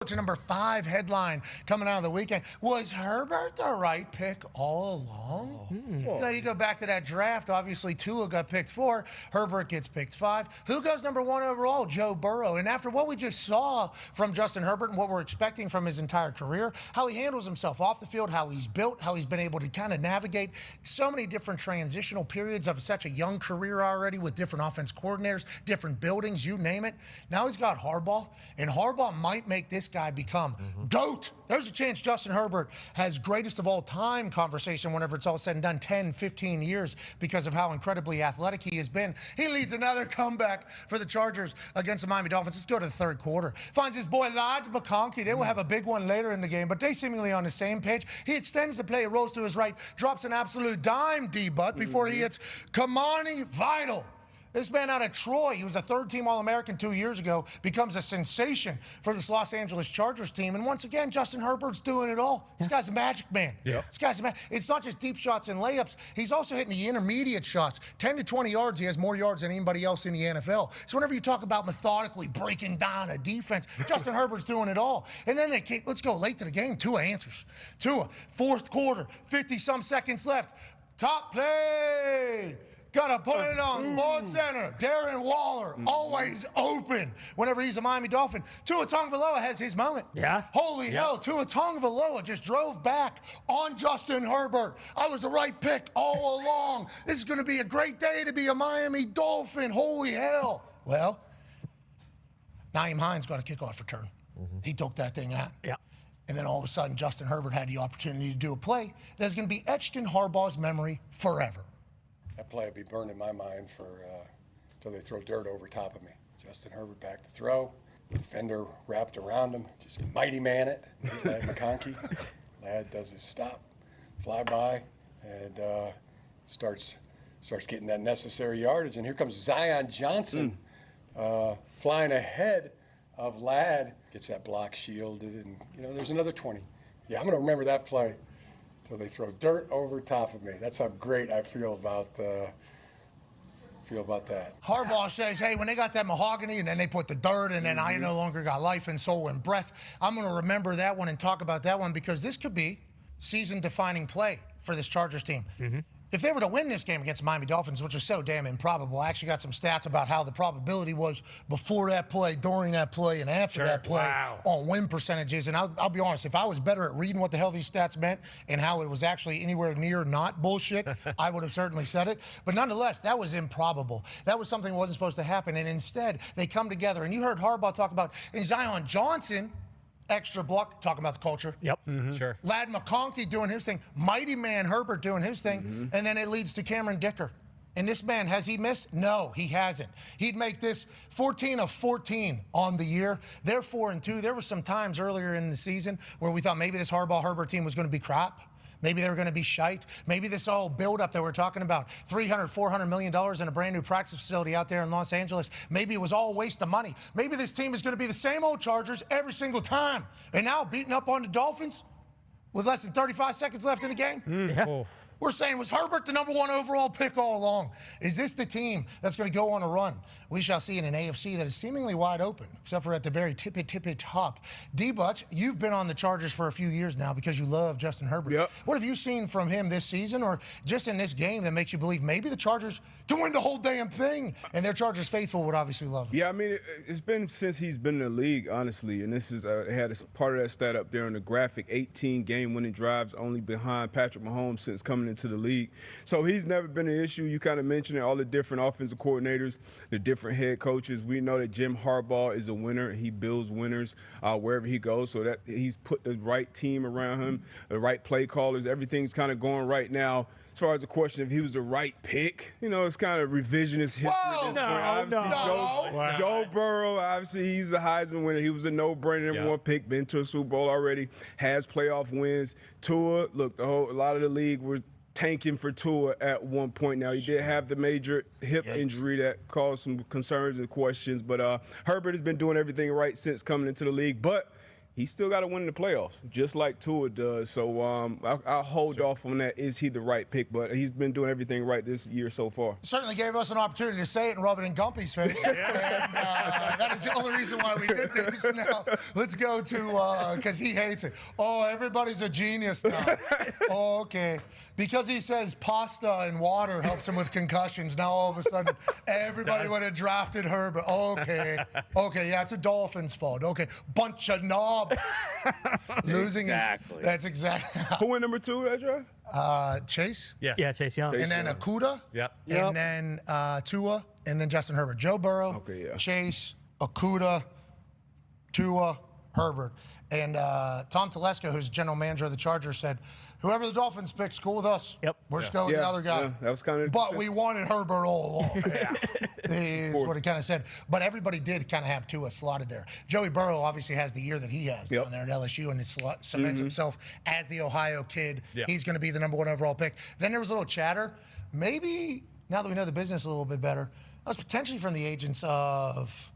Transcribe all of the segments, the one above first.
To number 5 headline coming out of the weekend. Was Herbert the right pick all along? You go back to that draft. Obviously, Tua got picked 4. Herbert gets picked 5. Who goes number 1 overall? Joe Burrow. And after what we just saw from Justin Herbert and what we're expecting from his entire career, how he handles himself off the field, how he's built, how he's been able to kind of navigate so many different transitional periods of such a young career already with different offense coordinators, different buildings, you name it. Now he's got Harbaugh, and Harbaugh might make this guy become GOAT. There's a chance Justin Herbert has greatest of all time conversation whenever it's all said and done, 10, 15 years, because of how incredibly athletic he has been. He leads another comeback for the Chargers against the Miami Dolphins. Let's go to the third quarter. Finds his boy Ladd McAfee. They will have a big one later in the game, but they seemingly on the same page. He extends the play, rolls to his right, drops an absolute dime D-butt before he hits Kamani Vital. This man out of Troy, he was a third-team All-American 2 years ago, becomes a sensation for this Los Angeles Chargers team. And once again, Justin Herbert's doing it all. This guy's a magic man. This guy's a It's not just deep shots and layups. He's also hitting the intermediate shots. 10 to 20 yards, he has more yards than anybody else in the NFL. So whenever you talk about methodically breaking down a defense, Justin Herbert's doing it all. And then let's go late to the game. Tua answers. Tua, fourth quarter, 50-some seconds left. Top play. Gotta put it on Sports Center. Darren Waller, always open whenever he's a Miami Dolphin. Tua Tagovailoa has his moment. Holy hell, Tua Tagovailoa just drove back on Justin Herbert. I was the right pick all along. This is going to be a great day to be a Miami Dolphin. Holy hell. Well, Nyheim Hines got a kickoff return. He took that thing out. And then all of a sudden, Justin Herbert had the opportunity to do a play that's going to be etched in Harbaugh's memory forever. That play will be burned in my mind until they throw dirt over top of me. Justin Herbert back to throw. Defender wrapped around him. Just mighty man it. Ladd McAfee. Ladd does his stop, fly by, and starts getting that necessary yardage. And here comes Zion Johnson flying ahead of Ladd. Gets that block shielded, and there's another 20. Yeah, I'm going to remember that play till they throw dirt over top of me. That's how great I feel about that. Harbaugh says, hey, when they got that mahogany and then they put the dirt and then I no longer got life and soul and breath, I'm going to remember that one and talk about that one because this could be season-defining play for this Chargers team. If they were to win this game against the Miami Dolphins, which is so damn improbable, I actually got some stats about how the probability was before that play, during that play, and after that play on win percentages. And I'll be honest, if I was better at reading what the hell these stats meant and how it was actually anywhere near not bullshit, I would have certainly said it. But nonetheless, that was improbable. That was something that wasn't supposed to happen. And instead, they come together. And you heard Harbaugh talk about Zion Johnson, extra block, talking about the culture. Sure. Ladd McAfee doing his thing. Mighty man Herbert doing his thing. And then it leads to Cameron Dicker. And this man, has he missed? No, he hasn't. He'd make this 14 of 14 on the year. They're 4-2. There were some times earlier in the season where we thought maybe this Harbaugh-Herbert team was going to be crap. Maybe they were going to be shite. Maybe this all build-up that we're talking about, $300, $400 million in a brand-new practice facility out there in Los Angeles, maybe it was all a waste of money. Maybe this team is going to be the same old Chargers every single time. And now beating up on the Dolphins with less than 35 seconds left in the game? We're saying, was Herbert the number 1 overall pick all along? Is this the team that's going to go on a run? We shall see in an AFC that is seemingly wide open, except for at the very tippy top. D-Butch, you've been on the Chargers for a few years now because you love Justin Herbert. What have you seen from him this season or just in this game that makes you believe maybe the Chargers can win the whole damn thing? And their Chargers faithful would obviously love him. Yeah, I mean, it's been since he's been in the league, honestly. And this is had a part of that stat up there in the graphic, 18 game-winning drives only behind Patrick Mahomes since coming into the league. So he's never been an issue. You kind of mentioned it, all the different offensive coordinators, the different head coaches. We know that Jim Harbaugh is a winner. He builds winners wherever he goes, so that he's put the right team around him, the right play callers. Everything's kind of going right now. As far as the question if he was the right pick, it's kind of revisionist history. Joe Burrow, obviously, he's a Heisman winner. He was a no-brainer number 1 pick, been to a Super Bowl already, has playoff wins. Tua, look, a lot of the league were tanking for Tua at one point. Now, he did have the major hip injury that caused some concerns and questions, but Herbert has been doing everything right since coming into the league. But he's still got to win in the playoffs, just like Tua does. So I'll hold off on that. Is he the right pick? But he's been doing everything right this year so far. Certainly gave us an opportunity to say it and rub it in Gumpy's face. And that is the only reason why we did this. Now, let's go to, because he hates it. Oh, everybody's a genius now. Oh, okay. Because he says pasta and water helps him with concussions, now all of a sudden everybody would have drafted Herbert. Okay. Okay, yeah, it's a Dolphins' fault. Okay. Bunch of knobs. Losing. Exactly. That's exactly. Who went number 2 that draft? Chase. Yeah, Chase Young. And then Okudah. Yep. And then Tua. And then Justin Herbert. Joe Burrow. Okay, yeah. Chase. Okudah. Tua. Herbert. And Tom Telesco, who's general manager of the Chargers, said, whoever the Dolphins pick's cool with us. Yep. We're just going with the other guy. Yeah, that was kind of. But we wanted Herbert all along. Is what he kind of said. But everybody did kind of have Tua slotted there. Joey Burrow obviously has the year that he has down there at LSU and cements himself as the Ohio kid. Yeah. He's going to be the number 1 overall pick. Then there was a little chatter. Maybe, now that we know the business a little bit better, that was potentially from the agents of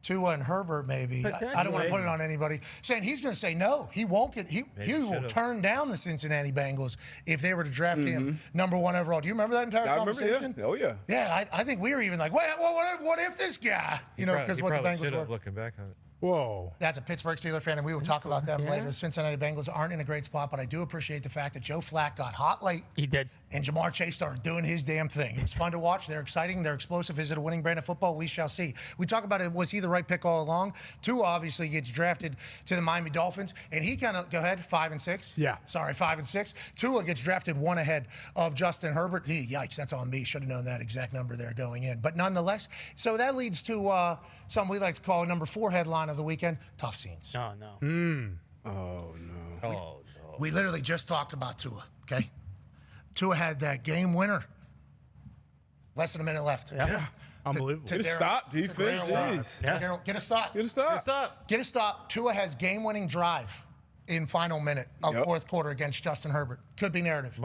Tua and Herbert, maybe. I don't want to put it on anybody. Saying he's going to say no. He won't get. He will turn down the Cincinnati Bengals if they were to draft him number 1 overall. Do you remember that entire conversation? Yeah. Oh yeah. Yeah, I think we were even like, wait, what if this guy? You know, because what the Bengals were. Looking back on it. Whoa. That's a Pittsburgh Steelers fan, and we will talk about them later. The Cincinnati Bengals aren't in a great spot, but I do appreciate the fact that Joe Flacco got hot late. He did. And Jamar Chase started doing his damn thing. It was fun to watch. They're exciting. They're explosive. Is it a winning brand of football? We shall see. We talk about it. Was he the right pick all along? Tua obviously gets drafted to the Miami Dolphins, and he kind of, go ahead, 5 and 6? Yeah. Sorry, 5 and 6. Tua gets drafted 1 ahead of Justin Herbert. Yikes, that's on me. Should have known that exact number there going in. But nonetheless, so that leads to something we like to call number 4 headline of the weekend, tough scenes. Oh, no. Oh no. Oh, no. We literally just talked about Tua, okay? Tua had that game winner. Less than a minute left. Yeah. Unbelievable. Get a stop, defense. Jeez. Yeah. Get a stop. Get a stop. Get a stop. Tua has game-winning drive in final minute of fourth quarter against Justin Herbert. Could be narrative.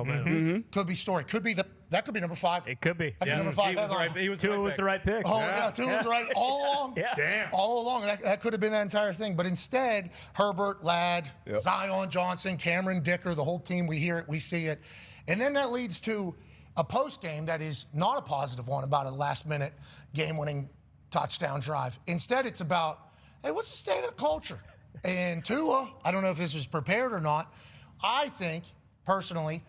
Could be story. Could be that could be number 5. It could be. That'd be number 5 He was the headline. right, he was Tua was the right pick. Oh, yeah, Tua was right all along. Yeah. Damn. All along. That could have been that entire thing. But instead, Herbert, Ladd, Zion Johnson, Cameron Dicker, the whole team, we hear it, we see it. And then that leads to a post game that is not a positive one about a last-minute game-winning touchdown drive. Instead, it's about, hey, what's the state of the culture? And Tua, I don't know if this was prepared or not, I think, personally,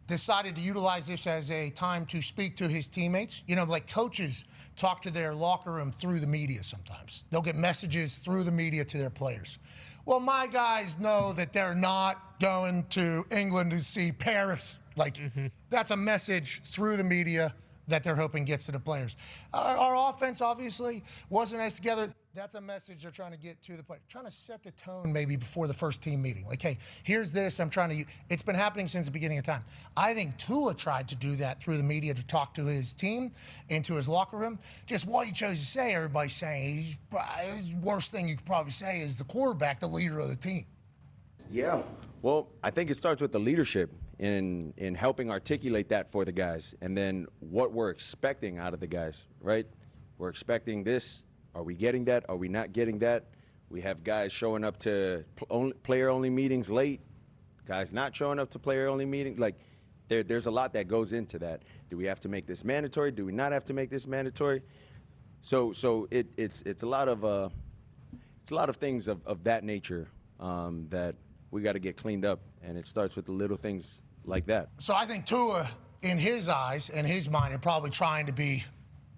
decided to utilize this as a time to speak to his teammates. You know, like coaches talk to their locker room through the media sometimes. They'll get messages through the media to their players. Well, my guys know that they're not going to England to see Paris. Like, that's a message through the media that they're hoping gets to the players. Our offense, obviously, wasn't as together. That's a message they're trying to get to the player. Trying to set the tone maybe before the first team meeting. Like, hey, here's this. It's been happening since the beginning of time. I think Tua tried to do that through the media to talk to his team and to his locker room. Just what he chose to say, everybody's saying. The worst thing you could probably say is the quarterback, the leader of the team. Yeah. Well, I think it starts with the leadership in helping articulate that for the guys, and then what we're expecting out of the guys, right? We're expecting this. Are we getting that? Are we not getting that? We have guys showing up to player-only meetings late, guys not showing up to player-only meetings. Like, there's a lot that goes into that. Do we have to make this mandatory? Do we not have to make this mandatory? So it's a lot of things of that nature that we got to get cleaned up, and it starts with the little things like that. So I think Tua, in his eyes and his mind, are probably trying to be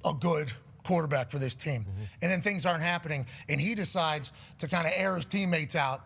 a good quarterback for this team. And then things aren't happening, and he decides to kind of air his teammates out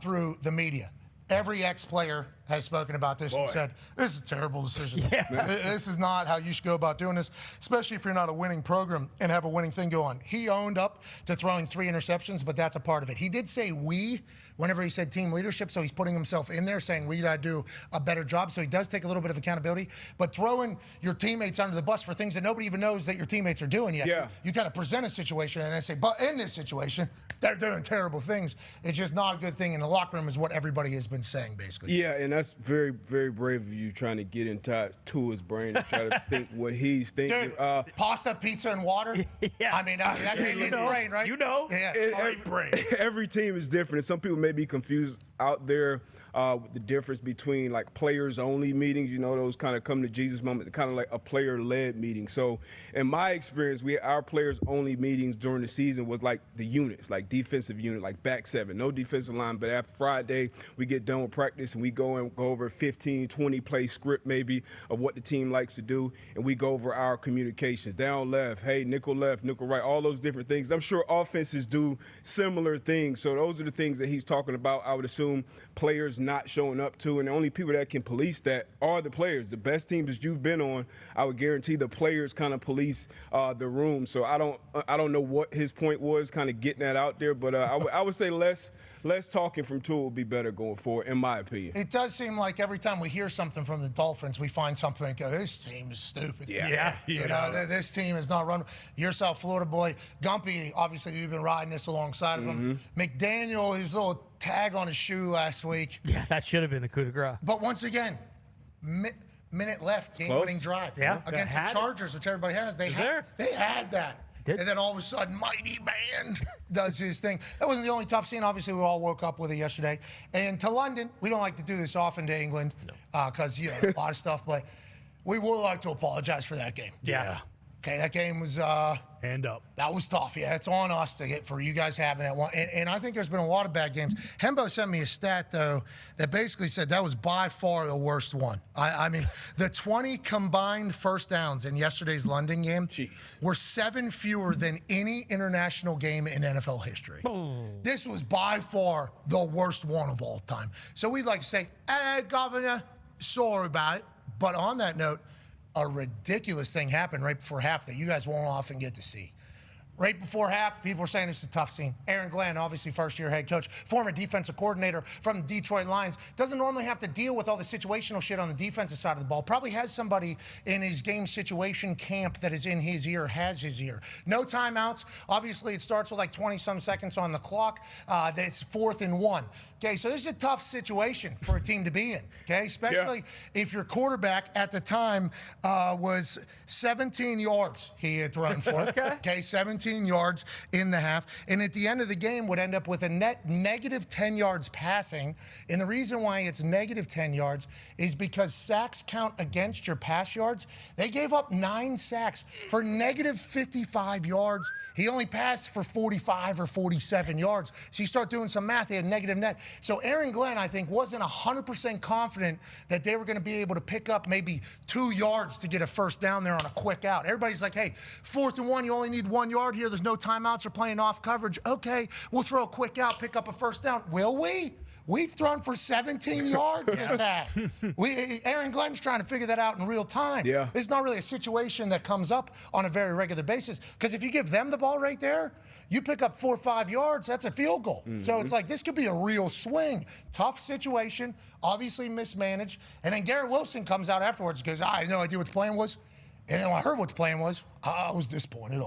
through the media. Every ex-player has spoken about this and said, this is a terrible decision. This is not how you should go about doing this, especially if you're not a winning program and have a winning thing go on. He owned up to throwing 3 interceptions, but that's a part of it. He did say we whenever he said team leadership, so he's putting himself in there saying we got to do a better job. So he does take a little bit of accountability, but throwing your teammates under the bus for things that nobody even knows that your teammates are doing yet. Yeah. You kind of present a situation and then say, but in this situation, they're doing terrible things. It's just not a good thing in the locker room is what everybody has been saying, basically. Yeah, and that's very, very brave of you trying to get into his brain and try to think what he's thinking. Dude, pasta, pizza, and water? Yeah. I mean, that's in his brain, right? You know. Yeah. Brain. Every team is different. And some people may be confused out there with the difference between like players only meetings, those kind of come to Jesus moment, kind of like a player led meeting. So in my experience, our players only meetings during the season was like the units, like defensive unit, like back seven, no defensive line. But after Friday, we get done with practice and we go over 15, 20 play script maybe of what the team likes to do. And we go over our communications, down left, hey, nickel left, nickel right, all those different things. I'm sure offenses do similar things. So those are the things that he's talking about. I would assume players not showing up to, and the only people that can police that are the players. The best teams that you've been on, I would guarantee the players kind of police the room. So I don't know what his point was, kind of getting that out there, but I would say less talking from Tua would be better going forward, in my opinion. It does seem like every time we hear something from the Dolphins, we find something and go, this team is stupid. Yeah. You know, this team is not run. You're South Florida boy. Gumpy, obviously, you've been riding this alongside of him. McDaniel, his little tag on his shoe last week. Yeah, that should have been the coup de grace. But once again, minute left, game-winning drive. Yeah. Against the Chargers, which everybody has. They had that. Did. And then all of a sudden, Mighty Man does his thing. That wasn't the only tough scene. Obviously, we all woke up with it yesterday. And to London, we don't like to do this often to England because, a lot of stuff. But we would like to apologize for that game. Yeah. Okay, that game was Hand up. that was tough. Yeah, it's on us to get for you guys having that one. And I think there's been a lot of bad games. Hembo sent me a stat, though, that basically said that was by far the worst one. I mean, the 20 combined first downs in yesterday's London game were 7 fewer than any international game in NFL history. This was by far the worst one of all time. So we'd like to say, hey, Governor, sorry about it. But on that note, a ridiculous thing happened right before half that you guys won't often get to see. Right before half, people were saying it's a tough scene. Aaron Glenn, obviously first-year head coach, former defensive coordinator from the Detroit Lions, doesn't normally have to deal with all the situational shit on the defensive side of the ball. Probably has somebody in his game situation camp that is in his ear, has his ear. No timeouts. Obviously, it starts with like 20-some seconds on the clock. It's 4th and 1. Okay, so this is a tough situation for a team to be in, okay? Especially if your quarterback at the time was 17 yards he had thrown for. Okay, 17 yards in the half. And at the end of the game would end up with a net negative 10 yards passing. And the reason why it's negative 10 yards is because sacks count against your pass yards. They gave up 9 sacks for negative 55 yards. He only passed for 45 or 47 yards. So you start doing some math, he had negative net. So Aaron Glenn, I think, wasn't 100% confident that they were going to be able to pick up maybe 2 yards to get a first down there on a quick out. Everybody's like, hey, 4th and 1, you only need 1 yard here. There's no timeouts or playing off coverage. Okay, we'll throw a quick out, pick up a first down. Will we? We've thrown for 17 yards this half. Aaron Glenn's trying to figure that out in real time. Yeah. It's not really a situation that comes up on a very regular basis because if you give them the ball right there, you pick up 4 or 5 yards, that's a field goal. So it's like this could be a real swing. Tough situation, obviously mismanaged. And then Garrett Wilson comes out afterwards and goes, I had no idea what the plan was. And then when I heard what the plan was, I was disappointed.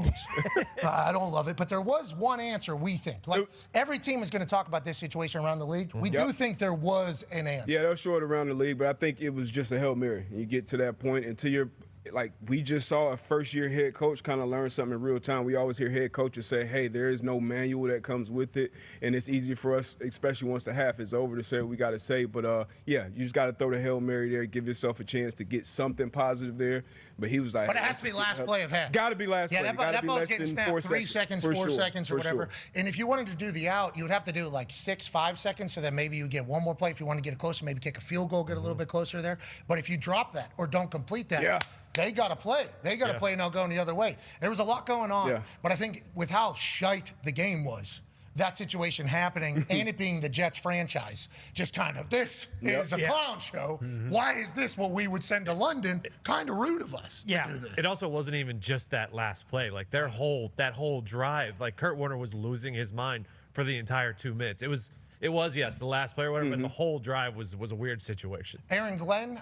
I don't love it. But there was one answer, we think. Like, every team is going to talk about this situation around the league. We do think there was an answer. Yeah, they'll show it around the league, but I think it was just a Hail Mary. You get to that point until you're like, we just saw a first-year head coach kind of learn something in real time. We always hear head coaches say, hey, there is no manual that comes with it, and it's easy for us, especially once the half is over, to say what we got to say. But, yeah, you just got to throw the Hail Mary there, give yourself a chance to get something positive there. But he was like, but it has to be last play of half. Got to be last play. That ball's getting snapped 3 seconds, 4 seconds, or whatever. Sure. And if you wanted to do the out, you would have to do like 6, 5 seconds, so that maybe you get one more play. If you want to get it closer, maybe kick a field goal, get a little bit closer there. But if you drop that or don't complete that, they got to play. They got to play now going the other way. There was a lot going on. But I think with how shite the game was, that situation happening and it being the Jets franchise, just kind of, this is a clown show. Why is this what we would send to London? Kind of rude of us to do this. It also wasn't even just that last play. Like that whole drive, like Kurt Warner was losing his mind for the entire 2 minutes. It was It was, yes, the last player, whatever, but the whole drive was a weird situation. Aaron Glenn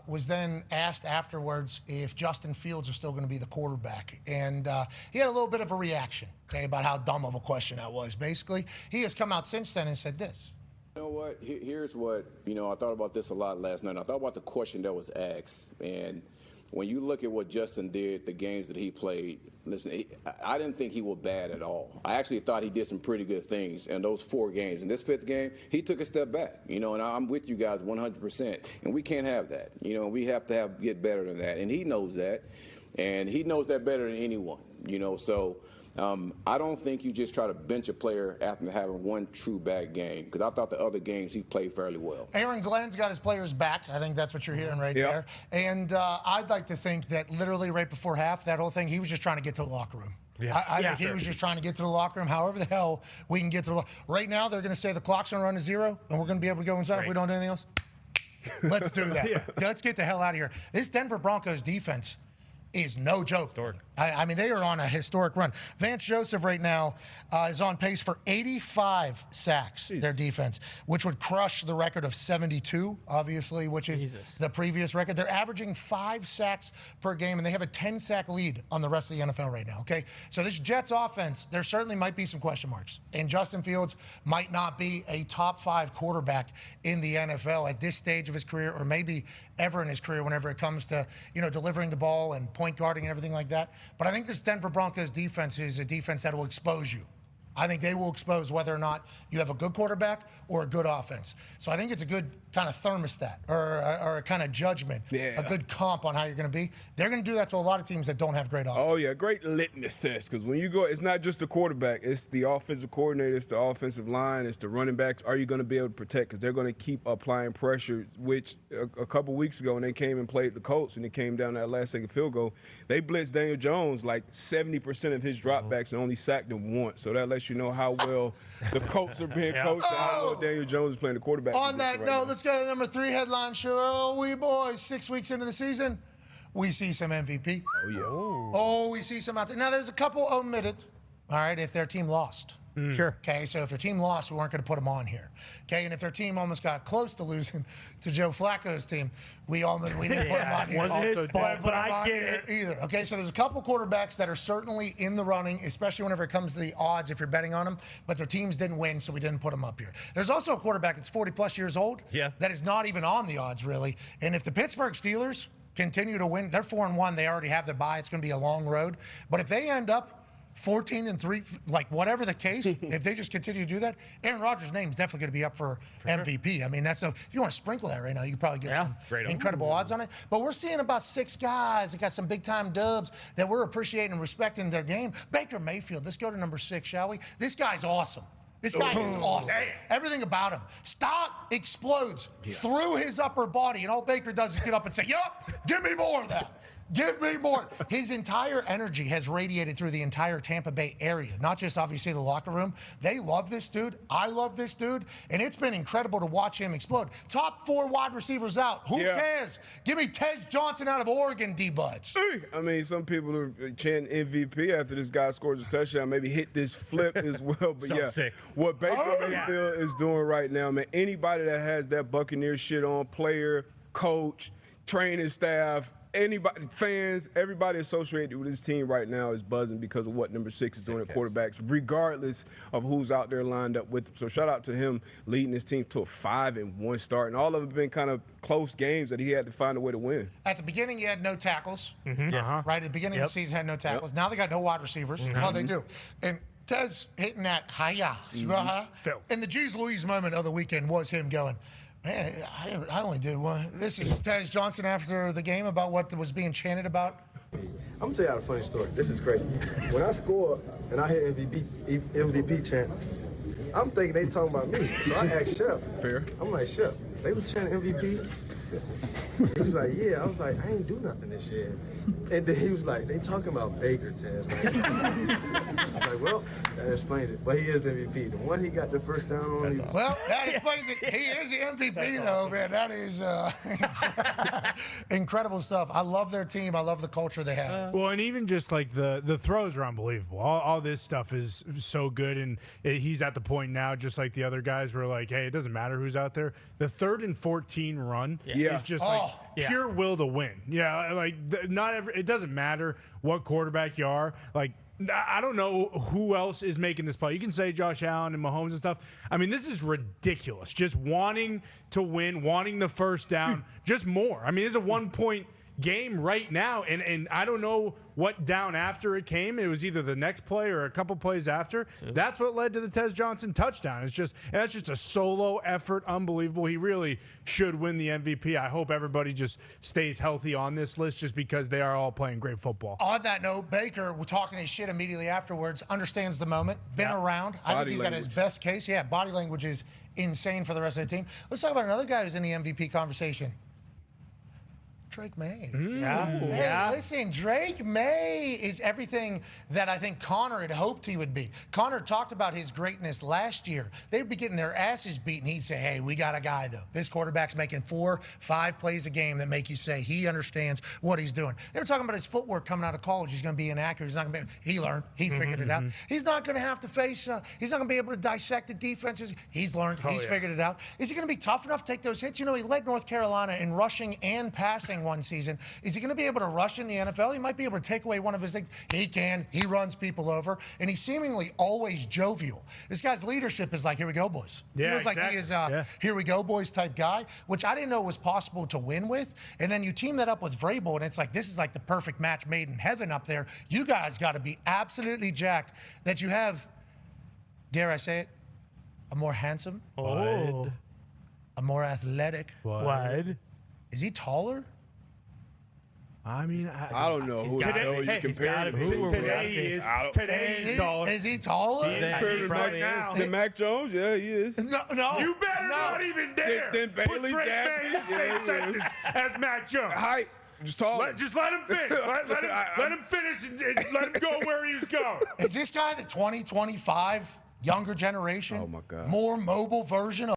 was then asked afterwards if Justin Fields was still going to be the quarterback. And he had a little bit of a reaction, okay, about how dumb of a question that was. Basically, he has come out since then and said this. You know what? Here's what, I thought about this a lot last night. I thought about the question that was asked. And when you look at what Justin did, the games that he played, listen, I didn't think he was bad at all. I actually thought he did some pretty good things in those 4 games. In this 5th game, he took a step back, and I'm with you guys 100%. And we can't have that. We have to get better than that. And he knows that. And he knows that better than anyone, so I don't think you just try to bench a player after having one true bad game, because I thought the other games he played fairly well. Aaron Glenn's got his players back. I think that's what you're hearing right there. And I'd like to think that literally right before half, that whole thing, he was just trying to get to the locker room. Yeah. I think he was just trying to get to the locker room, however the hell we can get to the Right now, they're going to say the clock's going to run to 0, and we're going to be able to go inside if we don't do anything else. Let's do that. Let's get the hell out of here. This Denver Broncos defense is no joke. I mean, they are on a historic run. Vance Joseph right now is on pace for 85 sacks, their defense, which would crush the record of 72, obviously, which is the previous record. They're averaging 5 sacks per game, and they have a 10-sack lead on the rest of the NFL right now, okay? So this Jets offense, there certainly might be some question marks, and Justin Fields might not be a top 5 quarterback in the NFL at this stage of his career, or maybe ever in his career whenever it comes to, delivering the ball and point guarding and everything like that. But I think this Denver Broncos defense is a defense that will expose you. I think they will expose whether or not you have a good quarterback or a good offense. So I think it's a good kind of thermostat or a kind of judgment, a good comp on how you're going to be. They're going to do that to a lot of teams that don't have great offense. Oh, yeah, great litmus test, because when you go, it's not just the quarterback. It's the offensive coordinator, it's the offensive line, it's the running backs. Are you going to be able to protect? Because they're going to keep applying pressure, which a couple weeks ago when they came and played the Colts and it came down that last-second field goal, they blitzed Daniel Jones like 70% of his dropbacks and only sacked him once. So that lets you know how well the Colts are being coached and how well Daniel Jones is playing the quarterback. On that note, let's go to the number 3 headline show. Oh, we boys, 6 weeks into the season, we see some MVP. Oh, yeah. Oh, we see some out there. Now, there's a couple omitted, all right, if their team lost. Sure. Okay, so if their team lost, we weren't going to put them on here. Okay, and if their team almost got close to losing to Joe Flacco's team, we didn't put them on here. Wasn't his fault, but I get it. Either. Okay, so there's a couple quarterbacks that are certainly in the running, especially whenever it comes to the odds if you're betting on them, but their teams didn't win, so we didn't put them up here. There's also a quarterback that's 40-plus years old that is not even on the odds, really. And if the Pittsburgh Steelers continue to win, they're 4-1. They already have their bye. It's going to be a long road. But if they end up 14-3, like whatever the case, if they just continue to do that, Aaron Rodgers' name is definitely going to be up for MVP. Sure. I mean, if you want to sprinkle that right now, you can probably get some incredible odds on it. But we're seeing about 6 guys that got some big-time dubs that we're appreciating and respecting their game. Baker Mayfield, let's go to number 6, shall we? This guy's awesome. This guy is awesome. Everything about him. Stock explodes through his upper body, and all Baker does is get up and say, yup, give me more of that. Give me more. His entire energy has radiated through the entire Tampa Bay area, not just obviously the locker room. They love this dude. I love this dude. And it's been incredible to watch him explode. Top 4 wide receivers out. Who cares? Give me Tej Johnson out of Oregon, D-Buds. I mean, some people are chanting MVP after this guy scores a touchdown, maybe hit this flip as well. But sick. What Baker Mayfield is doing right now, man, anybody that has that Buccaneer shit on, player, coach, training staff, anybody, fans, everybody associated with this team right now is buzzing because of what number 6 is doing at quarterbacks, regardless of who's out there lined up with him. So shout out to him leading his team to a 5-1 start. And all of them have been kind of close games that he had to find a way to win. At the beginning, he had no tackles. Right at the beginning of the season, had no tackles. Now they got no wide receivers. Well, they do. And Tez hitting that hiya. And the Jeez Louise moment of the weekend was him going, man, I only did one. This is Tej Johnson after the game about what was being chanted about. I'm going to tell you a funny story. This is crazy. When I scored and I hit MVP chant, I'm thinking they talking about me. So I asked Shep. Fair. I'm like, Shep, they was chanting MVP. He was like, yeah. I was like, I ain't do nothing this year. And then he was like, they talking about Baker test. I was like, well, that explains it. But he is the MVP. The one he got the first down on. Well, that explains it. He is the MVP, though, man. That is incredible stuff. I love their team. I love the culture they have. Well, and even just like the throws are unbelievable. All this stuff is so good, and he's at the point now, just like the other guys, where like, hey, it doesn't matter who's out there. The 3rd and 14 run is just like pure will to win. Yeah, like it doesn't matter what quarterback you are. Like, I don't know who else is making this play. You can say Josh Allen and Mahomes and stuff. I mean, this is ridiculous. Just wanting to win, wanting the first down, just more. I mean, it's a 1-point game right now, and I don't know what down after it came. It was either the next play or a couple plays after. That's what led to the Tez Johnson touchdown. That's just a solo effort. Unbelievable. He really should win the MVP. I hope everybody just stays healthy on this list, just because they are all playing great football. On that note, Baker, we're talking his shit immediately afterwards, understands the moment, been around. I think he's at his best case. Yeah, body language is insane for the rest of the team. Let's talk about another guy who's in the MVP conversation. Drake May. Listen, Drake May is everything that I think Connor had hoped he would be. Connor talked about his greatness last year. They'd be getting their asses beaten. He'd say, hey, we got a guy, though. This quarterback's making 4-5 plays a game that make you say he understands what he's doing. They were talking about his footwork coming out of college. He's going to be inaccurate. He's not going to be. He learned. He figured it out. He's not going to have to face. He's not going to be able to dissect the defenses. He's learned. He's figured it out. Is he going to be tough enough to take those hits? You know, he led North Carolina in rushing and passing one season. Is he going to be able to rush in the NFL? He might be able to take away one of his things. He can. He runs people over. And he's seemingly always jovial. This guy's leadership is like, here we go, boys. Yeah, feels like he is here we go, boys type guy, which I didn't know was possible to win with. And then you team that up with Vrabel, and it's like, this is like the perfect match made in heaven up there. You guys got to be absolutely jacked that you have, dare I say it, a more handsome, a more athletic. Is he taller? I mean, I don't know. Today he's taller. Is he taller? Right now. Then Mac Jones, yeah, he is. No. You better not even dare Then put Bailey Drake Zappi. May in the same sentence as Mac Jones. Height, just tall. Just let him finish. Let him finish and let him go where he was going. Is this guy the 2025 younger generation? Oh, my God. More mobile version of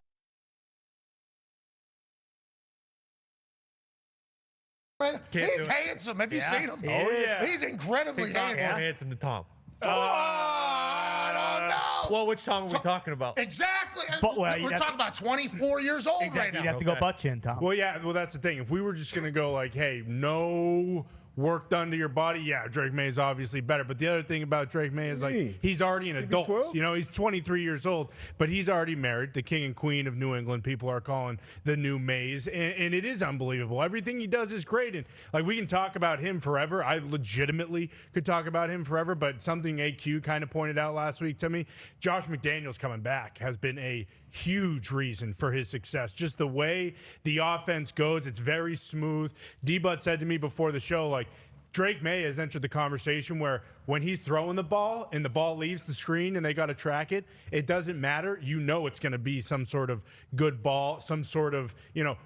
he's handsome. Have you seen him? Oh, yeah. He's incredibly He's not handsome. more handsome than Tom. I don't know. Well, which Tom are we talking about? Exactly. But, We're talking about 24 years old right now. You'd have to go butt chin, Tom. Well, yeah. Well, that's the thing. If we were just gonna go like, hey, no work done to your body, yeah, Drake May is obviously better. But the other thing about Drake May is like he's already an adult. 12? You know, he's 23 years old, but he's already married. The king and queen of New England, people are calling the new Mays, and it is unbelievable. Everything he does is great, and like we can talk about him forever. I legitimately could talk about him forever, but something AQ kind of pointed out last week to me, Josh McDaniels coming back has been a huge reason for his success. Just the way the offense goes, it's very smooth. D-Butt said to me before the show, like, Drake May has entered the conversation where when he's throwing the ball and the ball leaves the screen and they got to track it, it doesn't matter. You know it's going to be some sort of good ball, some sort of,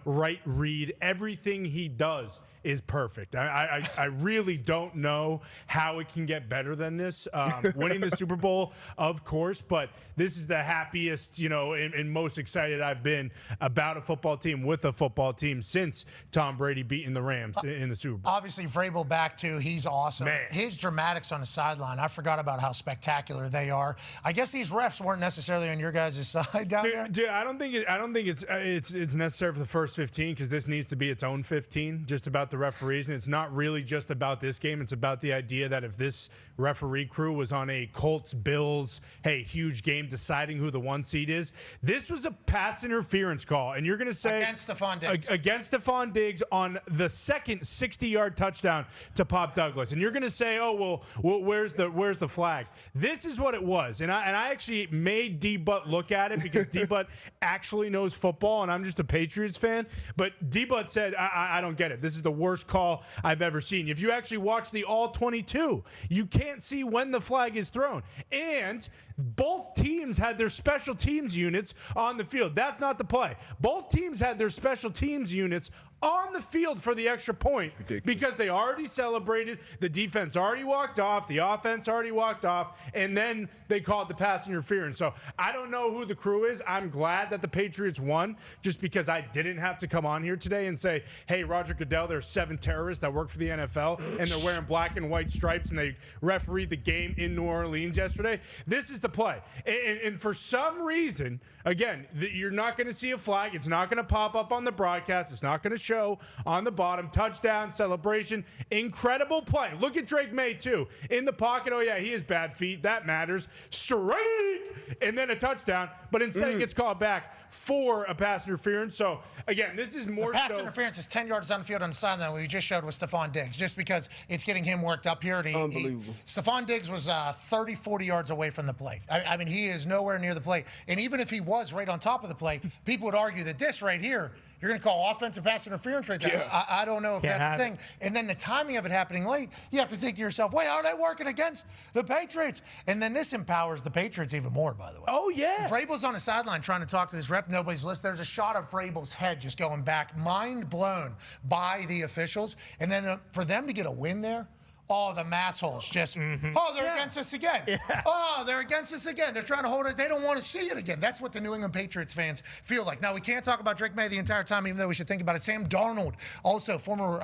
right read. Everything he does is perfect. I really don't know how it can get better than this. Winning the Super Bowl, of course, but this is the happiest, and most excited I've been about a football team with a football team since Tom Brady beating the Rams in the Super Bowl. Obviously, Vrabel back too. He's awesome. Man. His dramatics on the sideline, I forgot about how spectacular they are. I guess these refs weren't necessarily on your guys' side down there. Dude, I don't think it's necessary for the first 15 because this needs to be its own 15, just about the referees. And it's not really just about this game. It's about the idea that if this referee crew was on a Colts-Bills, huge game deciding who the 1 seed is, this was a pass interference call. And you're going to say Against Stephon Diggs. Against Stephon Diggs on the second 60-yard touchdown to Pop Douglas. And you're going to say, oh, well, where's the flag? This is what it was. And I actually made D-Butt look at it because D-Butt actually knows football, and I'm just a Patriots fan. But D-Butt said, I don't get it. This is the worst worst call I've ever seen. If you actually watch the all 22, you can't see when the flag is thrown. And both teams had their special teams units on the field. That's not the play. Both teams had their special teams units on the field for the extra point because they already celebrated, the defense already walked off, the offense already walked off, and then they called the pass interference. So I don't know who the crew is. I'm glad that the Patriots won just because I didn't have to come on here today and say, hey, Roger Goodell, there's 7 terrorists that work for the NFL, and they're wearing black and white stripes, and they refereed the game in New Orleans yesterday. This is the play. And for some reason, again, you're not going to see a flag. It's not going to pop up on the broadcast. It's not going to show on the bottom. Touchdown, celebration, incredible play. Look at Drake May, too. In the pocket, oh, yeah, he has bad feet. That matters. Straight! And then a touchdown, but instead it gets called back for a pass interference. So, again, this is more the pass interference is 10 yards down the field on the sideline we just showed with Stephon Diggs, just because it's getting him worked up here. And Unbelievable. Stephon Diggs was 30, 40 yards away from the play. I mean, he is nowhere near the play. And even if he was right on top of the play, people would argue that this right here, you're going to call offensive pass interference right there. Yeah. I don't know if that's the thing. And then the timing of it happening late, you have to think to yourself, wait, how are they working against the Patriots? And then this empowers the Patriots even more, by the way. Oh, yeah. Vrabel's on the sideline trying to talk to this ref. Nobody's listening. There's a shot of Vrabel's head just going back, mind blown by the officials. And then for them to get a win there, oh, the massholes just, oh, they're against us again. Yeah. Oh, they're against us again. They're trying to hold it. They don't want to see it again. That's what the New England Patriots fans feel like. Now, we can't talk about Drake May the entire time, even though we should think about it. Sam Darnold, also former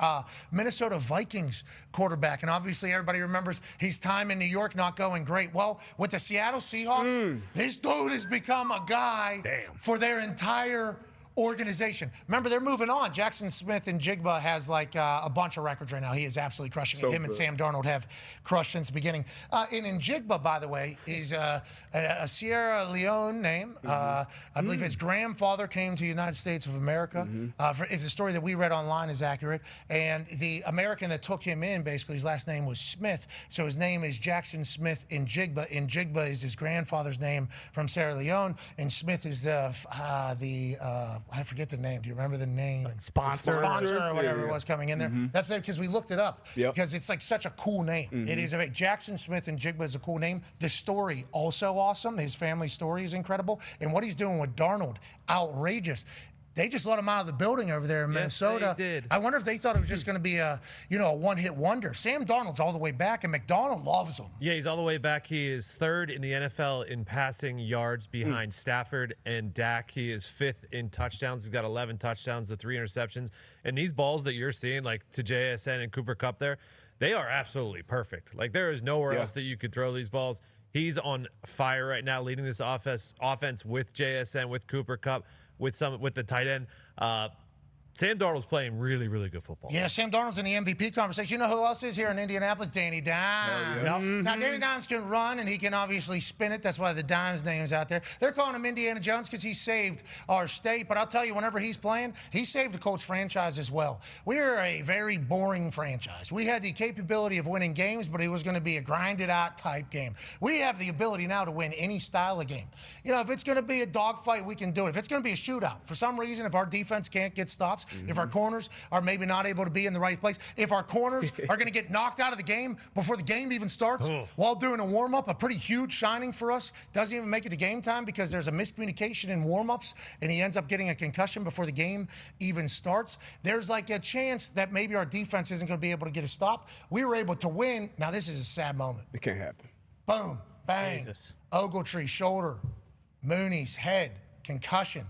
Minnesota Vikings quarterback. And obviously, everybody remembers his time in New York not going great. Well, with the Seattle Seahawks, this dude has become a guy for their entire organization. Remember, they're moving on. Jackson Smith and Jigba has like a bunch of records right now. He is absolutely crushing it. Him and Sam Darnold have crushed since the beginning. And in Jigba, by the way, is a Sierra Leone name. I believe his grandfather came to the United States of America. If the story that we read online is accurate. And the American that took him in, basically, his last name was Smith. So his name is Jackson Smith in Jigba. And Jigba is his grandfather's name from Sierra Leone. And Smith is the I forget the name. Do you remember the name? Like sponsor or whatever it was coming in there. That's it, because we looked it up. Because it's like such a cool name. It is. Jackson Smith and Jigba is a cool name. The story also awesome. His family story is incredible. And what he's doing with Darnold, outrageous. They just let him out of the building over there in Minnesota. They did. I wonder if they thought it was just going to be a one-hit wonder. Sam Darnold's all the way back, and McDonald loves him. Yeah, he's all the way back. He is 3rd in the NFL in passing yards behind Stafford and Dak. He is 5th in touchdowns. He's got 11 touchdowns to 3 interceptions. And these balls that you're seeing, like to JSN and Cooper Kupp there, they are absolutely perfect. Like, there is nowhere else that you could throw these balls. He's on fire right now, leading this offense with JSN, with Cooper Kupp, with the tight end. Sam Darnold's playing really, really good football. Yeah, Sam Darnold's in the MVP conversation. You know who else is here in Indianapolis? Danny Dimes. Now, Danny Dimes can run, and he can obviously spin it. That's why the Dimes name's out there. They're calling him Indiana Jones because he saved our state. But I'll tell you, whenever he's playing, he saved the Colts franchise as well. We're a very boring franchise. We had the capability of winning games, but it was going to be a grinded-out type game. We have the ability now to win any style of game. You know, if it's going to be a dogfight, we can do it. If it's going to be a shootout, for some reason, if our defense can't get stops, if our corners are maybe not able to be in the right place, if our corners are going to get knocked out of the game before the game even starts while doing a warm-up, a pretty huge signing for us, doesn't even make it to game time because there's a miscommunication in warm-ups and he ends up getting a concussion before the game even starts. There's like a chance that maybe our defense isn't going to be able to get a stop. We were able to win. Now, this is a sad moment. It can't happen. Boom, bang, Ogletree, shoulder, Mooney's head, concussion.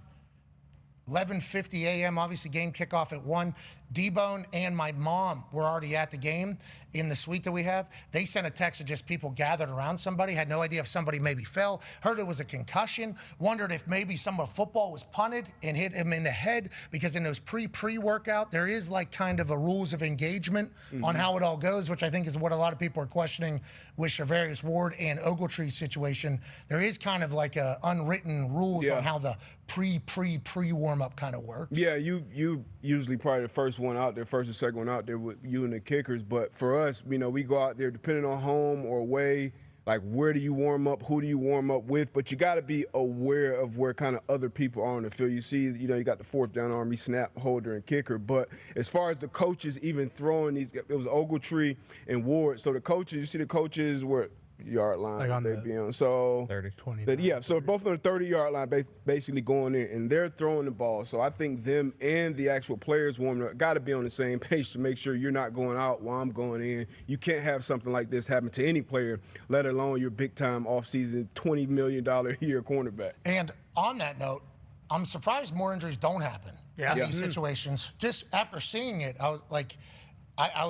11:50 a.m., obviously game kickoff at 1. D-Bone and my mom were already at the game in the suite that we have. They sent a text of just people gathered around somebody, had no idea if somebody maybe fell, heard it was a concussion, wondered if maybe some of football was punted and hit him in the head, because in those pre-workout, there is like kind of a rules of engagement on how it all goes, which I think is what a lot of people are questioning with Charvarius Ward and Ogletree's situation. There is kind of like a unwritten rules on how the pre-warm-up kind of works. Yeah, you usually probably the first one out there, first or second one out there with you and the kickers. But for us, you know, we go out there depending on home or away. like where do you warm up, who do you warm up with, but you got to be aware of where kind of other people are on the field. You see, you got the fourth down army, snap, holder, and kicker, but as far as the coaches even throwing these, it was Ogletree and Ward, so the coaches, you see the coaches were yard line like on they be on. So 30, 20. yeah, so both on the 30-yard line, basically going in, and they're throwing the ball. So I think them and the actual players warming up got to be on the same page to make sure you're not going out while I'm going in. You can't have something like this happen to any player, let alone your big-time offseason $20 million a year cornerback. And on that note, I'm surprised more injuries don't happen in these situations. Just after seeing it, I was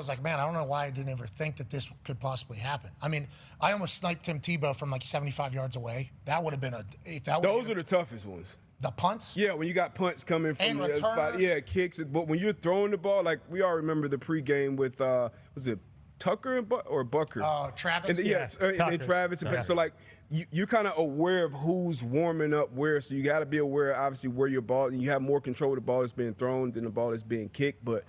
like, man, I don't know why I didn't ever think that this could possibly happen. I mean, I almost sniped Tim Tebow from like 75 yards away. That would have been Those are the toughest ones. The punts? Yeah, when you got punts coming from And the other side. returners. Yeah, kicks. But when you're throwing the ball, like we all remember the pregame with, was it Tucker or Bucker? Travis? And, yes, and Travis. And so, like, you're kind of aware of who's warming up where. So you got to be aware, obviously, where your ball, and you have more control of the ball that's being thrown than the ball that's being kicked. But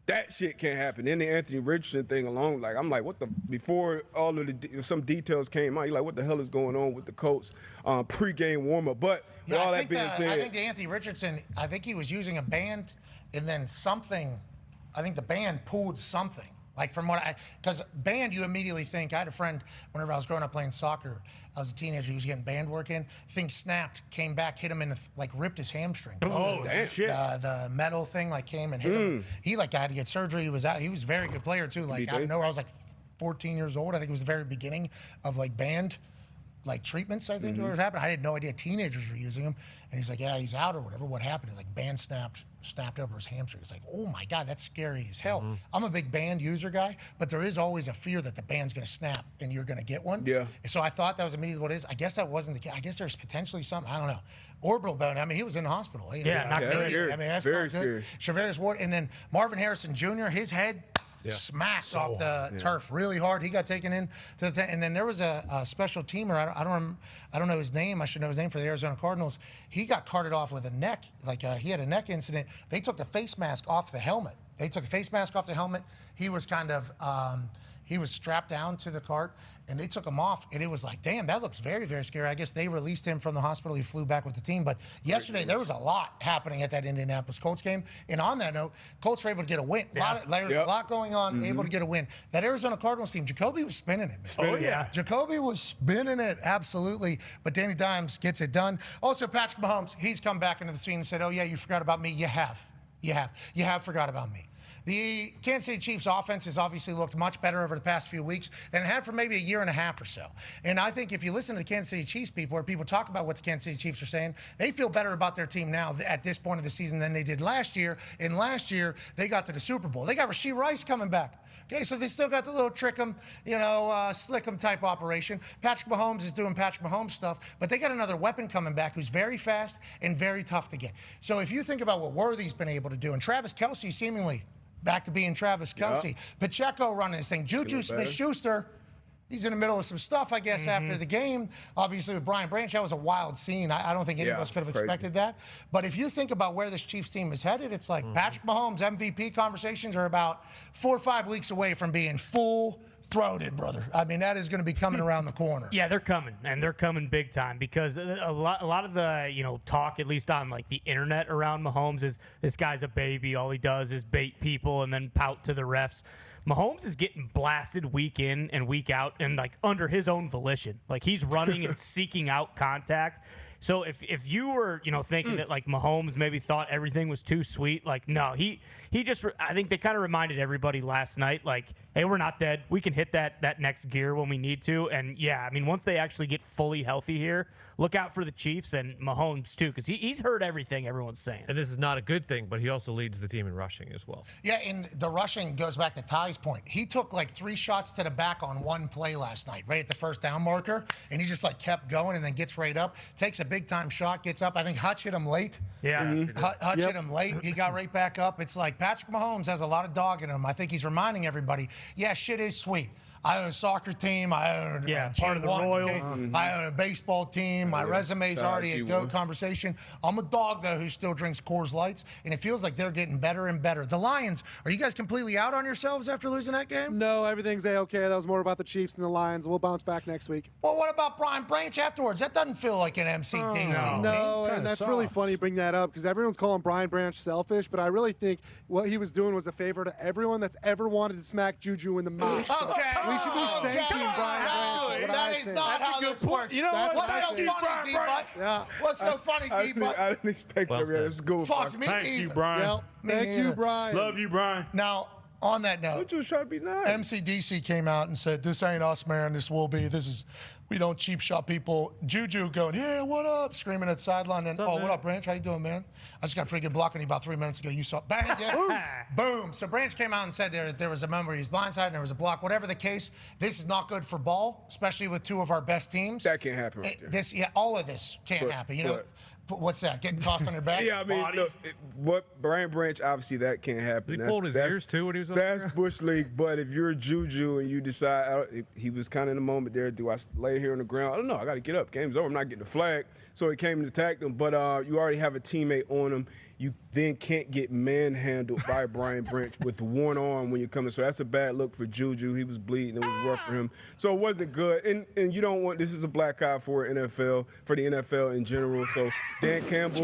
that shit can't happen. Then the Anthony Richardson thing alone, like I'm like, what the? Before all of some details came out, you're like, what the hell is going on with the Colts pregame warm up? But with all that being said, I think the Anthony Richardson, I think he was using a band, and then something. I think the band pulled something. Like from what because band, you immediately think. I had a friend whenever I was growing up playing soccer. I was a teenager. He was getting band work in. Thing snapped, came back, hit him in the ripped his hamstring. Oh, shit! The metal thing came and hit him. He had to get surgery. He was out. He was a very good player too. Like out of nowhere, I was like 14 years old. I think it was the very beginning of band treatments, I think, what happened. I had no idea teenagers were using them. And he's like, yeah, he's out or whatever. What happened is band snapped over his hamstring. It's like, oh my God, that's scary as hell. I'm a big band user guy, but there is always a fear that the band's going to snap and you're going to get one. Yeah. And so I thought that was immediately what it is. I guess that wasn't the case. I guess there's potentially something, I don't know. Orbital bone, I mean, he was in the hospital. Not that's good. scary. I mean, that's Very not good. Shavarius Ward, and then Marvin Harrison Jr., his head smacked off the turf really hard. He got taken in to the and then there was a special teamer. I don't know his name. I should know his name for the Arizona Cardinals. He got carted off with a neck, he had a neck incident. They took the face mask off the helmet. He was kind of he was strapped down to the cart, and they took him off, and it was like, damn, that looks very, very scary. I guess they released him from the hospital. He flew back with the team. But yesterday, there was a lot happening at that Indianapolis Colts game. And on that note, Colts were able to get a win. There's a lot going on, able to get a win. That Arizona Cardinals team, Jacoby was spinning it, man. Jacoby was spinning it, absolutely. But Danny Dimes gets it done. Also, Patrick Mahomes, he's come back into the scene and said, oh, yeah, you forgot about me. You have forgot about me. The Kansas City Chiefs offense has obviously looked much better over the past few weeks than it had for maybe a year and a half or so. And I think if you listen to the Kansas City Chiefs people, or people talk about what the Kansas City Chiefs are saying, they feel better about their team now at this point of the season than they did last year. And last year, they got to the Super Bowl. They got Rasheed Rice coming back. Okay, so they still got the little trick 'em, slick 'em type operation. Patrick Mahomes is doing Patrick Mahomes stuff, but they got another weapon coming back who's very fast and very tough to get. So if you think about what Worthy's been able to do, and Travis Kelce seemingly back to being Travis Kelce. Pacheco running this thing. Juju Smith-Schuster, he's in the middle of some stuff, I guess, after the game. Obviously, with Brian Branch, that was a wild scene. I don't think any of us could have expected that. But if you think about where this Chiefs team is headed, it's like Patrick Mahomes' MVP conversations are about 4 or 5 weeks away from being full-throated, brother. I mean, that is going to be coming around the corner. Yeah, they're coming, and they're coming big time because a lot of the talk, at least on the internet around Mahomes, is this guy's a baby. All he does is bait people and then pout to the refs. Mahomes is getting blasted week in and week out, and under his own volition. He's running and seeking out contact. So if you were thinking that Mahomes maybe thought everything was too sweet, no, he just, I think they kind of reminded everybody last night, hey, we're not dead. We can hit that next gear when we need to. And yeah, I mean, once they actually get fully healthy here, look out for the Chiefs and Mahomes too, because he's heard everything everyone's saying. And this is not a good thing, but he also leads the team in rushing as well. Yeah, and the rushing goes back to Ty's point. He took 3 shots to the back on one play last night, right at the first down marker, and he just kept going and then gets right up, takes a big-time shot, gets up. I think Hutch hit him late. Yeah. Hutch hit him late. He got right back up. It's like Patrick Mahomes has a lot of dog in him. I think he's reminding everybody, yeah, shit is sweet. I own a soccer team. I own part of the G1 Royals. team. I own a baseball team. My resume's already a GO conversation. I'm a dog, though, who still drinks Coors Lights, and it feels like they're getting better and better. The Lions, are you guys completely out on yourselves after losing that game? No, everything's A-okay. That was more about the Chiefs and the Lions. We'll bounce back next week. Well, what about Brian Branch afterwards? That doesn't feel like an MCDC. No, and that's really funny you bring that up because everyone's calling Brian Branch selfish, but I really think what he was doing was a favor to everyone that's ever wanted to smack Juju in the mouth. Okay. We should be thanking Brian Branch. That is not how this works. You know what? What's so funny, D-Butt? Yeah. What's so funny, D-Butt? I didn't expect that. Let's go. Fox, me Thank either. you, Brian. Yep. Thank you, Brian. Love you, Brian. Now, on that note, Just trying to be nice. MCDC came out and said, this ain't us, man. This will be. We don't cheap shot people. Juju going, yeah, what up? Screaming at the sideline. And, what up, Branch? How you doing, man? I just got a pretty good block on you about 3 minutes ago. You saw, bang, yeah. Boom. So Branch came out and said there was a member, he was blindsided, and there was a block. Whatever the case, this is not good for ball, especially with two of our best teams. That can't happen right there. All of this can't happen. You know, what's that? Getting tossed on your back? Yeah, I mean, look, what Brian Branch, obviously that can't happen. Was he pulling his ears too when he was on That's there? Bush League. But if you're a Juju and you decide, he was kind of in the moment there, do I lay here on the ground? I don't know. I got to get up. Game's over. I'm not getting the flag. So he came and attacked him. But you already have a teammate on him. You then can't get manhandled by Brian Branch with one arm when you're coming. So that's a bad look for Juju. He was bleeding. It was rough for him. So it wasn't good. And you don't want, this is a black eye for the NFL in general. So Dan Campbell,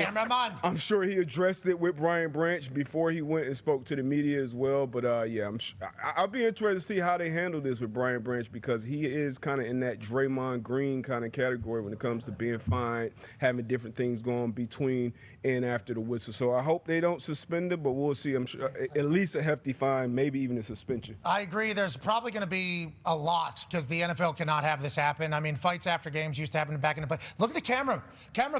I'm sure he addressed it with Brian Branch before he went and spoke to the media as well. But I'll be interested to see how they handle this with Brian Branch because he is kind of in that Draymond Green kind of category when it comes to being fined, having different things going between and after the whistle. So I hope they don't suspend him, but we'll see. I'm sure at least a hefty fine, maybe even a suspension. I agree. There's probably going to be a lot because the NFL cannot have this happen. I mean, fights after games used to happen back in the play. Look at the camera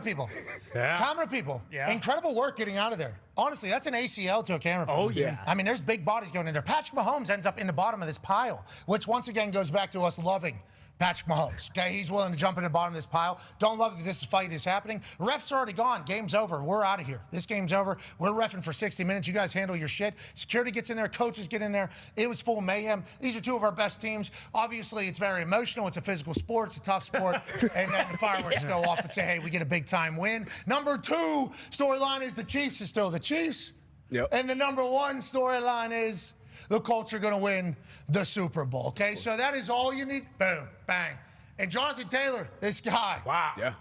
people. Camera people. Yeah. Incredible work getting out of there. Honestly, that's an ACL to a camera person. Oh, yeah. I mean, there's big bodies going in there. Patrick Mahomes ends up in the bottom of this pile, which once again goes back to us loving Patrick Mahomes. Okay, he's willing to jump in the bottom of this pile. Don't love that this fight is happening. Ref's already gone. Game's over. We're out of here. This game's over. We're reffing for 60 minutes. You guys handle your shit. Security gets in there. Coaches get in there. It was full mayhem. These are two of our best teams. Obviously, it's very emotional. It's a physical sport. It's a tough sport. And then the fireworks go off and say, hey, we get a big-time win. Number two storyline is the Chiefs is still the Chiefs. Yep. And the number one storyline is the Colts are going to win the Super Bowl. Okay, so that is all you need. Boom, bang. And Jonathan Taylor, this guy. Wow. Yeah.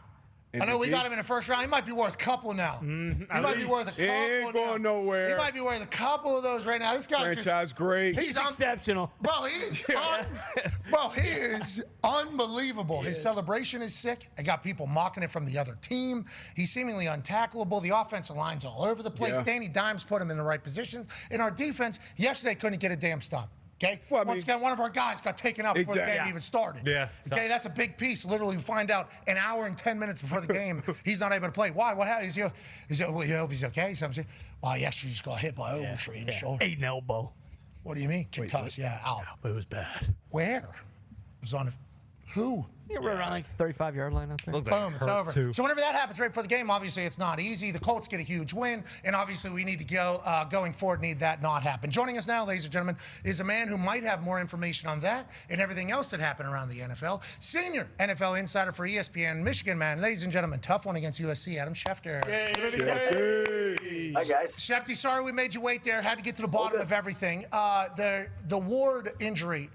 I know we got him in the first round. He might be worth a couple now. He might be worth a couple. He ain't going now. nowhere. He might be worth a couple of those right now. This guy's franchise great. He's exceptional. Bro, he is unbelievable. His celebration is sick. I got people mocking it from the other team. He's seemingly untackleable. The offensive line's all over the place. Yeah. Danny Dimes put him in the right positions. And our defense yesterday couldn't get a damn stop. Okay? Well, Once again, one of our guys got taken out before the game even started. Yeah. Okay, that's a big piece. Literally, we find out an hour and 10 minutes before the game, he's not able to play. Why? What happened? Well, you hope he's okay? So I'm saying, well, he actually just got hit by Ogletree in the shoulder. Ate an elbow. What do you mean? Concussed? Yeah, out. It was bad. Where? It was on who? You were around like the 35-yard line out there. Boom, it's over. So whenever that happens right before the game, obviously it's not easy. The Colts get a huge win, and obviously we need to go going forward, need that not happen. Joining us now, ladies and gentlemen, is a man who might have more information on that and everything else that happened around the NFL. Senior NFL insider for ESPN, Michigan man. Ladies and gentlemen, tough one against USC, Adam Schefter. Hey. Hi, guys. Shefty, sorry we made you wait there. Had to get to the bottom of everything. The Ward injury,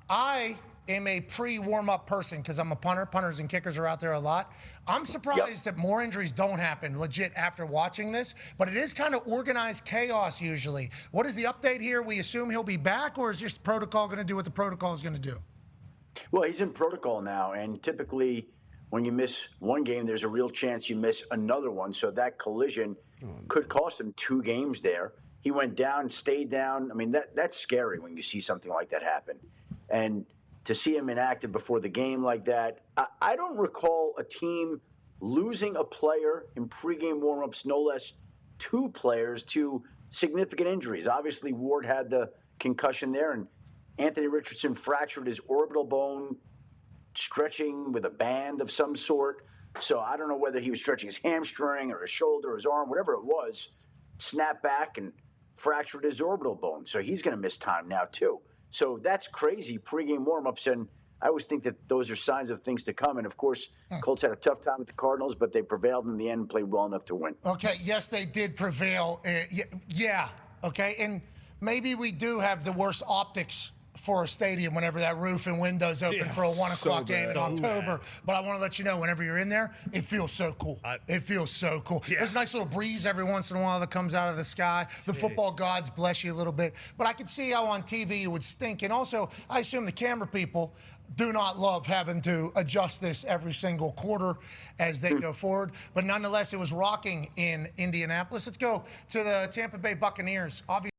I am a pre-warm-up person because I'm a punter. Punters and kickers are out there a lot. I'm surprised that more injuries don't happen legit after watching this, but it is kind of organized chaos usually. What is the update here? We assume he'll be back, or is just protocol going to do what the protocol is going to do? Well, he's in protocol now, and typically when you miss one game, there's a real chance you miss another one. So that collision could cost him 2 games there. He went down, stayed down. I mean, that's scary when you see something like that happen. And to see him inactive before the game like that, I don't recall a team losing a player in pregame warmups, no less 2 players to significant injuries. Obviously, Ward had the concussion there, and Anthony Richardson fractured his orbital bone, stretching with a band of some sort. So I don't know whether he was stretching his hamstring or his shoulder or his arm, whatever it was, snapped back and fractured his orbital bone. So he's going to miss time now, too. So that's crazy. Pre-game warm-ups, and I always think that those are signs of things to come. And of course, Colts had a tough time with the Cardinals, but they prevailed in the end and played well enough to win. Okay, yes, they did prevail. Yeah, okay, and maybe we do have the worst optics for a stadium whenever that roof and windows open for a 1 o'clock game in October. But I want to let you know, whenever you're in there, it feels so cool. It feels so cool. Yeah. There's a nice little breeze every once in a while that comes out of the sky. The football gods bless you a little bit. But I could see how on TV it would stink. And also, I assume the camera people do not love having to adjust this every single quarter as they go forward. But nonetheless, it was rocking in Indianapolis. Let's go to the Tampa Bay Buccaneers. Obviously,